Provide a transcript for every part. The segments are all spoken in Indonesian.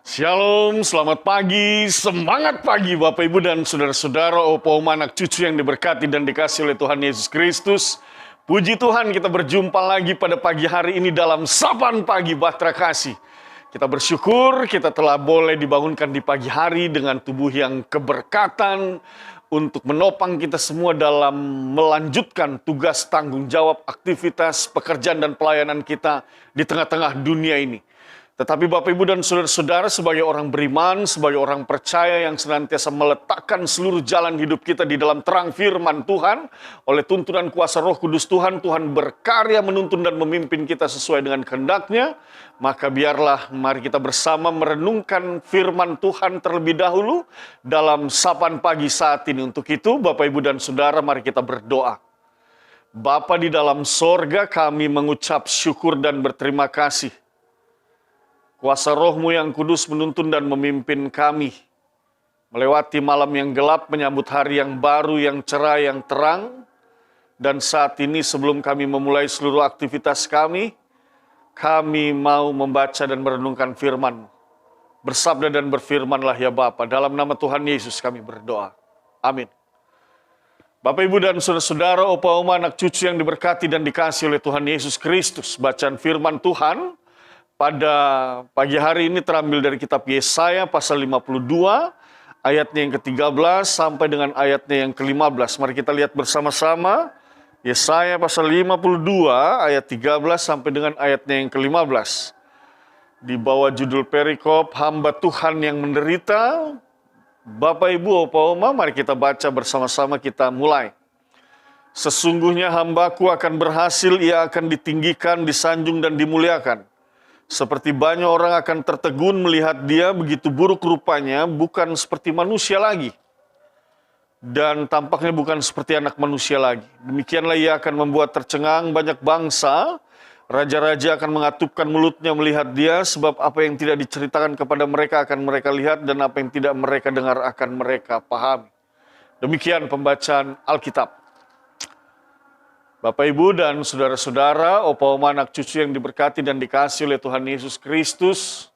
Shalom, selamat pagi, semangat pagi Bapak Ibu dan Saudara-saudara, opa oma anak cucu yang diberkati dan dikasih oleh Tuhan Yesus Kristus. Puji Tuhan kita berjumpa lagi pada pagi hari ini dalam Sapaan Pagi Bahtera Kasih. Kita bersyukur kita telah boleh dibangunkan di pagi hari dengan tubuh yang keberkatan untuk menopang kita semua dalam melanjutkan tugas tanggung jawab, aktivitas, pekerjaan dan pelayanan kita di tengah-tengah dunia ini. Tetapi Bapak Ibu dan Saudara-saudara sebagai orang beriman, sebagai orang percaya yang senantiasa meletakkan seluruh jalan hidup kita di dalam terang firman Tuhan, oleh tuntunan kuasa Roh Kudus Tuhan, Tuhan berkarya menuntun dan memimpin kita sesuai dengan kehendak-Nya, maka biarlah mari kita bersama merenungkan firman Tuhan terlebih dahulu dalam sapaan pagi saat ini. Untuk itu Bapak Ibu dan Saudara mari kita berdoa. Bapa di dalam sorga, kami mengucap syukur dan berterima kasih. Kuasa Roh-Mu yang kudus menuntun dan memimpin kami melewati malam yang gelap, menyambut hari yang baru, yang cerah, yang terang. Dan saat ini sebelum kami memulai seluruh aktivitas kami mau membaca dan merenungkan firman-Mu. Bersabda dan berfirmanlah ya Bapa, dalam nama Tuhan Yesus kami berdoa. Amin. Bapak Ibu dan Saudara-saudara, opa oma anak cucu yang diberkati dan dikasih oleh Tuhan Yesus Kristus. Bacaan firman Tuhan pada pagi hari ini terambil dari kitab Yesaya pasal 52, ayatnya yang ke-13 sampai dengan ayatnya yang ke-15. Mari kita lihat bersama-sama Yesaya pasal 52, ayat 13 sampai dengan ayatnya yang ke-15. Di bawah judul perikop, hamba Tuhan yang menderita. Bapak, Ibu, opa, oma, mari kita baca bersama-sama, kita mulai. Sesungguhnya hambaku akan berhasil, ia akan ditinggikan, disanjung dan dimuliakan. Seperti banyak orang akan tertegun melihat dia, begitu buruk rupanya, bukan seperti manusia lagi. Dan tampaknya bukan seperti anak manusia lagi. Demikianlah ia akan membuat tercengang banyak bangsa. Raja-raja akan mengatupkan mulutnya melihat dia, sebab apa yang tidak diceritakan kepada mereka akan mereka lihat, dan apa yang tidak mereka dengar akan mereka pahami. Demikian pembacaan Alkitab. Bapak, Ibu, dan Saudara-saudara, opa oma anak cucu yang diberkati dan dikasih oleh Tuhan Yesus Kristus,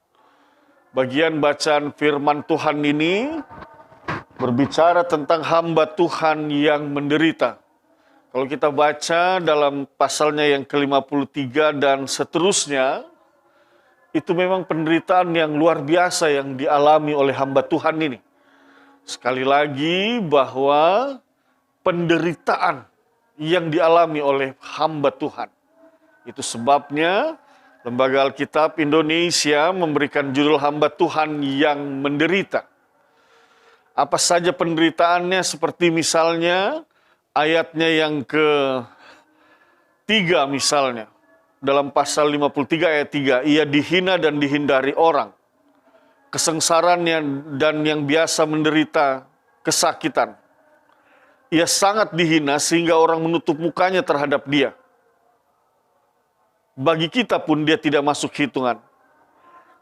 bagian bacaan firman Tuhan ini berbicara tentang hamba Tuhan yang menderita. Kalau kita baca dalam pasalnya yang ke-53 dan seterusnya, itu memang penderitaan yang luar biasa yang dialami oleh hamba Tuhan ini. Sekali lagi bahwa penderitaan yang dialami oleh hamba Tuhan. Itu sebabnya Lembaga Alkitab Indonesia memberikan judul hamba Tuhan yang menderita. Apa saja penderitaannya, seperti misalnya ayatnya yang ke-3 misalnya. Dalam pasal 53 ayat 3, ia dihina dan dihindari orang. Kesengsaraan dan yang biasa menderita kesakitan. Ia sangat dihina sehingga orang menutup mukanya terhadap dia. Bagi kita pun dia tidak masuk hitungan.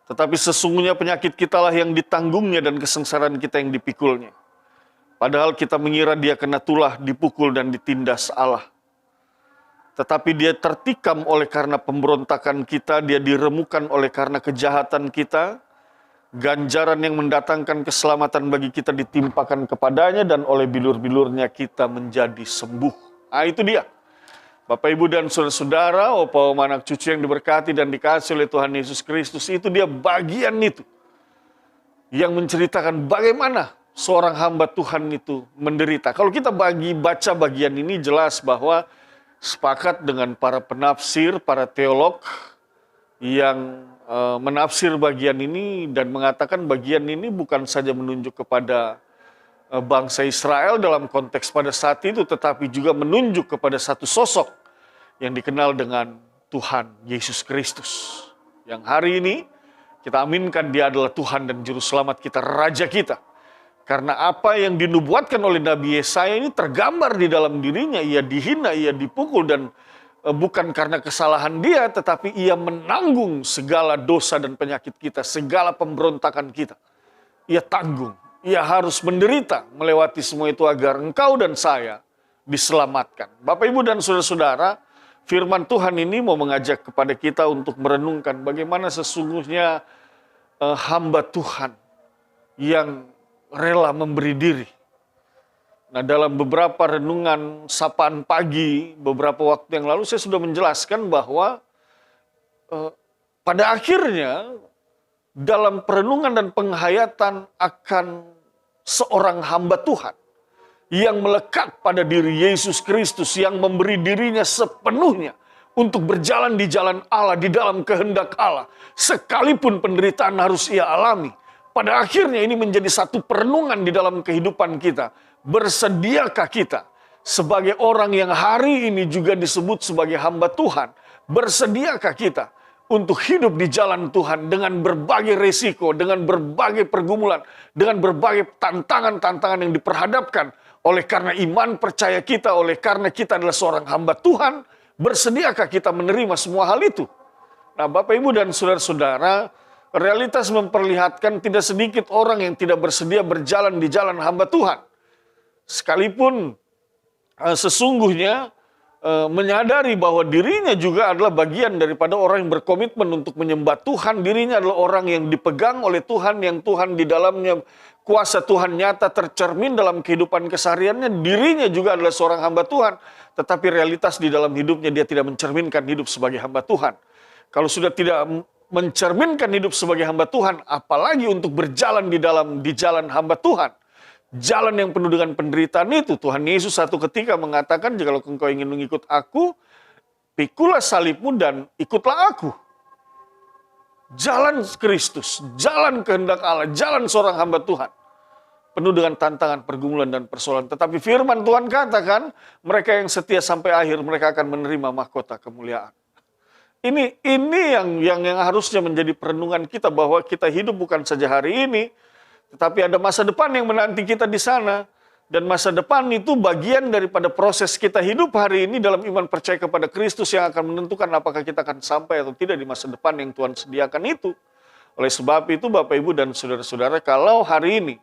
Tetapi sesungguhnya penyakit kitalah yang ditanggungnya dan kesengsaraan kita yang dipikulnya. Padahal kita mengira dia kena tulah, dipukul dan ditindas Allah. Tetapi dia tertikam oleh karena pemberontakan kita, dia diremukan oleh karena kejahatan kita. Ganjaran yang mendatangkan keselamatan bagi kita ditimpakan kepadanya, dan oleh bilur-bilurnya kita menjadi sembuh. Nah, itu dia. Bapak, Ibu, dan Saudara-saudara, opa oma anak cucu yang diberkati dan dikasih oleh Tuhan Yesus Kristus, itu dia bagian itu yang menceritakan bagaimana seorang hamba Tuhan itu menderita. Kalau kita baca bagian ini, jelas bahwa sepakat dengan para penafsir, para teolog yang menafsir bagian ini dan mengatakan bagian ini bukan saja menunjuk kepada bangsa Israel dalam konteks pada saat itu, tetapi juga menunjuk kepada satu sosok yang dikenal dengan Tuhan Yesus Kristus. Yang hari ini kita aminkan dia adalah Tuhan dan Juru Selamat kita, Raja kita. Karena apa yang dinubuatkan oleh Nabi Yesaya ini tergambar di dalam dirinya. Ia dihina, ia dipukul, dan bukan karena kesalahan dia, tetapi ia menanggung segala dosa dan penyakit kita, segala pemberontakan kita. Ia tanggung, ia harus menderita melewati semua itu agar engkau dan saya diselamatkan. Bapak, Ibu, dan Saudara-saudara, firman Tuhan ini mau mengajak kepada kita untuk merenungkan bagaimana sesungguhnya hamba Tuhan yang rela memberi diri. Nah, dalam beberapa renungan sapaan pagi beberapa waktu yang lalu saya sudah menjelaskan bahwa pada akhirnya dalam perenungan dan penghayatan akan seorang hamba Tuhan yang melekat pada diri Yesus Kristus, yang memberi dirinya sepenuhnya untuk berjalan di jalan Allah, di dalam kehendak Allah, sekalipun penderitaan harus ia alami. Pada akhirnya ini menjadi satu perenungan di dalam kehidupan kita. Bersediakah kita sebagai orang yang hari ini juga disebut sebagai hamba Tuhan? Bersediakah kita untuk hidup di jalan Tuhan dengan berbagai resiko, dengan berbagai pergumulan, dengan berbagai tantangan-tantangan yang diperhadapkan oleh karena iman percaya kita, oleh karena kita adalah seorang hamba Tuhan? Bersediakah kita menerima semua hal itu? Nah, Bapak, Ibu, dan saudara-saudara, realitas memperlihatkan tidak sedikit orang yang tidak bersedia berjalan di jalan hamba Tuhan. Sekalipun sesungguhnya menyadari bahwa dirinya juga adalah bagian daripada orang yang berkomitmen untuk menyembah Tuhan. Dirinya adalah orang yang dipegang oleh Tuhan, yang Tuhan di dalamnya kuasa Tuhan nyata tercermin dalam kehidupan kesehariannya. Dirinya juga adalah seorang hamba Tuhan. Tetapi realitas di dalam hidupnya dia tidak mencerminkan hidup sebagai hamba Tuhan. Kalau sudah tidak mencerminkan hidup sebagai hamba Tuhan, apalagi untuk berjalan di jalan hamba Tuhan. Jalan yang penuh dengan penderitaan itu. Tuhan Yesus satu ketika mengatakan, jika engkau ingin mengikut aku, pikulah salibmu dan ikutlah aku. Jalan Kristus, jalan kehendak Allah, jalan seorang hamba Tuhan. Penuh dengan tantangan, pergumulan, dan persoalan. Tetapi firman Tuhan katakan, mereka yang setia sampai akhir, mereka akan menerima mahkota kemuliaan. Ini yang harusnya menjadi perenungan kita, bahwa kita hidup bukan saja hari ini, tetapi ada masa depan yang menanti kita di sana. Dan masa depan itu bagian daripada proses kita hidup hari ini dalam iman percaya kepada Kristus yang akan menentukan apakah kita akan sampai atau tidak di masa depan yang Tuhan sediakan itu. Oleh sebab itu, Bapak, Ibu, dan saudara-saudara, kalau hari ini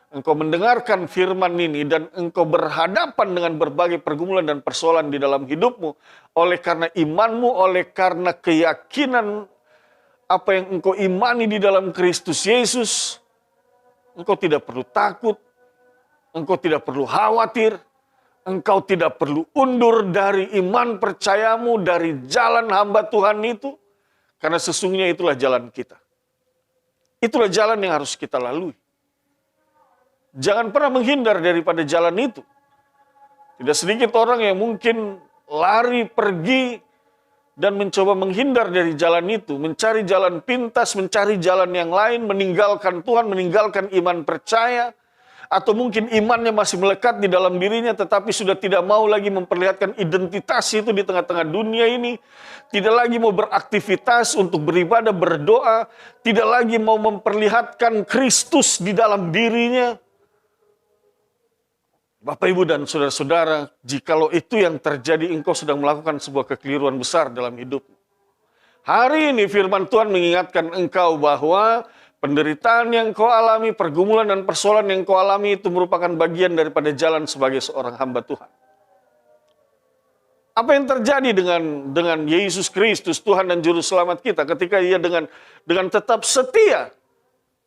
engkau mendengarkan firman ini dan engkau berhadapan dengan berbagai pergumulan dan persoalan di dalam hidupmu, oleh karena imanmu, oleh karena keyakinan apa yang engkau imani di dalam Kristus Yesus, engkau tidak perlu takut, engkau tidak perlu khawatir, engkau tidak perlu undur dari iman percayamu, dari jalan hamba Tuhan itu, karena sesungguhnya itulah jalan kita. Itulah jalan yang harus kita lalui. Jangan pernah menghindar daripada jalan itu. Tidak sedikit orang yang mungkin lari pergi dan mencoba menghindar dari jalan itu, mencari jalan pintas, mencari jalan yang lain, meninggalkan Tuhan, meninggalkan iman percaya, atau mungkin imannya masih melekat di dalam dirinya, tetapi sudah tidak mau lagi memperlihatkan identitas itu di tengah-tengah dunia ini, tidak lagi mau beraktivitas untuk beribadah, berdoa, tidak lagi mau memperlihatkan Kristus di dalam dirinya. Bapak, Ibu, dan saudara-saudara, jikalau itu yang terjadi, engkau sedang melakukan sebuah kekeliruan besar dalam hidupmu. Hari ini firman Tuhan mengingatkan engkau bahwa penderitaan yang kau alami, pergumulan dan persoalan yang kau alami itu merupakan bagian daripada jalan sebagai seorang hamba Tuhan. Apa yang terjadi dengan Yesus Kristus, Tuhan dan Juru Selamat kita, ketika ia dengan tetap setia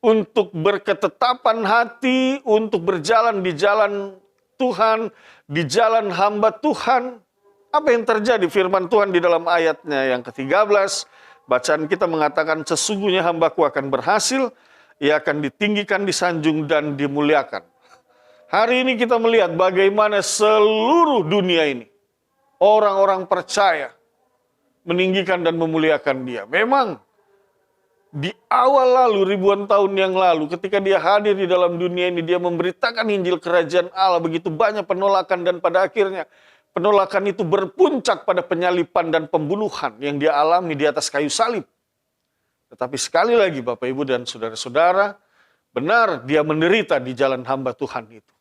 untuk berketetapan hati, untuk berjalan di jalan Tuhan, di jalan hamba Tuhan. Apa yang terjadi? Firman Tuhan di dalam ayatnya yang ke-13, bacaan kita mengatakan, sesungguhnya hambaku akan berhasil, ia akan ditinggikan, disanjung, dan dimuliakan. Hari ini kita melihat bagaimana seluruh dunia ini, orang-orang percaya, meninggikan dan memuliakan dia. Memang, di awal lalu, ribuan tahun yang lalu, ketika dia hadir di dalam dunia ini, dia memberitakan Injil Kerajaan Allah, begitu banyak penolakan, dan pada akhirnya penolakan itu berpuncak pada penyaliban dan pembunuhan yang dia alami di atas kayu salib. Tetapi sekali lagi, Bapak, Ibu, dan saudara-saudara, benar dia menderita di jalan hamba Tuhan itu.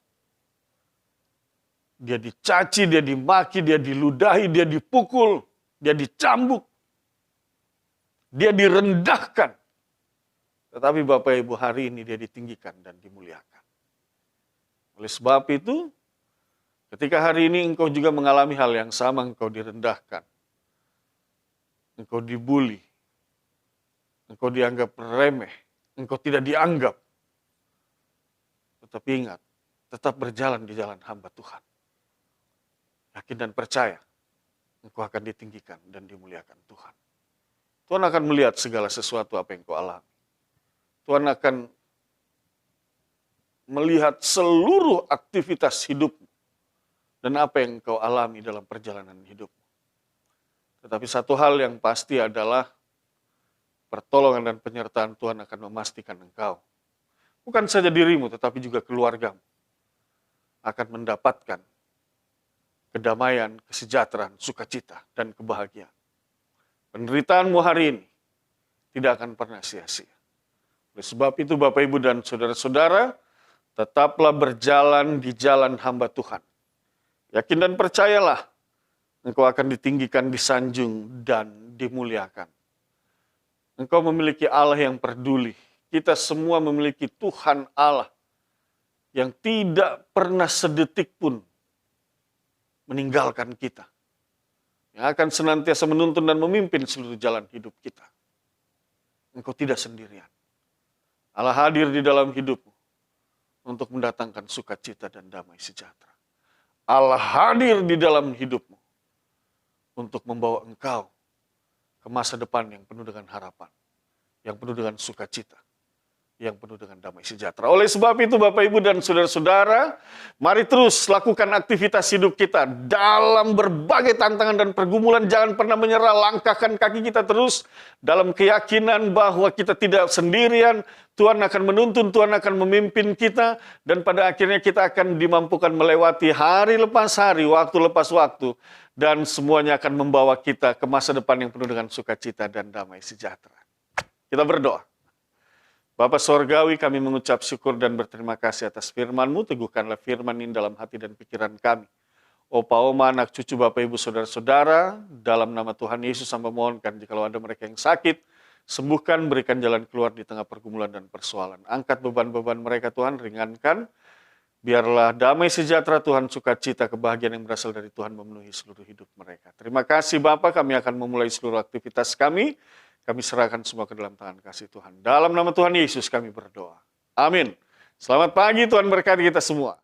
Dia dicaci, dia dimaki, dia diludahi, dia dipukul, dia dicambuk, dia direndahkan. Tetapi Bapak, Ibu, hari ini dia ditinggikan dan dimuliakan. Oleh sebab itu, ketika hari ini engkau juga mengalami hal yang sama, engkau direndahkan, engkau dibuli, engkau dianggap remeh, engkau tidak dianggap. Tetapi ingat, tetap berjalan di jalan hamba Tuhan. Yakin dan percaya, engkau akan ditinggikan dan dimuliakan Tuhan. Tuhan akan melihat segala sesuatu apa yang engkau alami. Tuhan akan melihat seluruh aktivitas hidupmu dan apa yang engkau alami dalam perjalanan hidupmu. Tetapi satu hal yang pasti adalah pertolongan dan penyertaan Tuhan akan memastikan engkau, bukan saja dirimu tetapi juga keluargamu, akan mendapatkan kedamaian, kesejahteraan, sukacita, dan kebahagiaan. Penderitaanmu hari ini tidak akan pernah sia-sia. Oleh sebab itu Bapak, Ibu, dan saudara-saudara, tetaplah berjalan di jalan hamba Tuhan. Yakin dan percayalah, engkau akan ditinggikan, disanjung, dan dimuliakan. Engkau memiliki Allah yang peduli. Kita semua memiliki Tuhan Allah yang tidak pernah sedetik pun meninggalkan kita. Yang akan senantiasa menuntun dan memimpin seluruh jalan hidup kita. Engkau tidak sendirian. Allah hadir di dalam hidupmu untuk mendatangkan sukacita dan damai sejahtera. Allah hadir di dalam hidupmu untuk membawa engkau ke masa depan yang penuh dengan harapan, yang penuh dengan sukacita, yang penuh dengan damai sejahtera. Oleh sebab itu Bapak, Ibu, dan saudara-saudara, mari terus lakukan aktivitas hidup kita dalam berbagai tantangan dan pergumulan. Jangan pernah menyerah, langkahkan kaki kita terus dalam keyakinan bahwa kita tidak sendirian. Tuhan akan menuntun, Tuhan akan memimpin kita, dan pada akhirnya kita akan dimampukan melewati hari lepas hari, waktu lepas waktu, dan semuanya akan membawa kita ke masa depan yang penuh dengan sukacita dan damai sejahtera. Kita berdoa. Bapa Sorgawi, kami mengucap syukur dan berterima kasih atas firman-Mu. Teguhkanlah firman ini dalam hati dan pikiran kami. Opa, oma, anak cucu, Bapak, Ibu, saudara-saudara, dalam nama Tuhan Yesus, hamba mohonkan jikalau ada mereka yang sakit, sembuhkan, berikan jalan keluar di tengah pergumulan dan persoalan. Angkat beban-beban mereka Tuhan, ringankan. Biarlah damai sejahtera Tuhan, sukacita, kebahagiaan yang berasal dari Tuhan memenuhi seluruh hidup mereka. Terima kasih Bapa, kami akan memulai seluruh aktivitas kami. Kami serahkan semua ke dalam tangan kasih Tuhan. Dalam nama Tuhan Yesus kami berdoa. Amin. Selamat pagi, Tuhan berkati kita semua.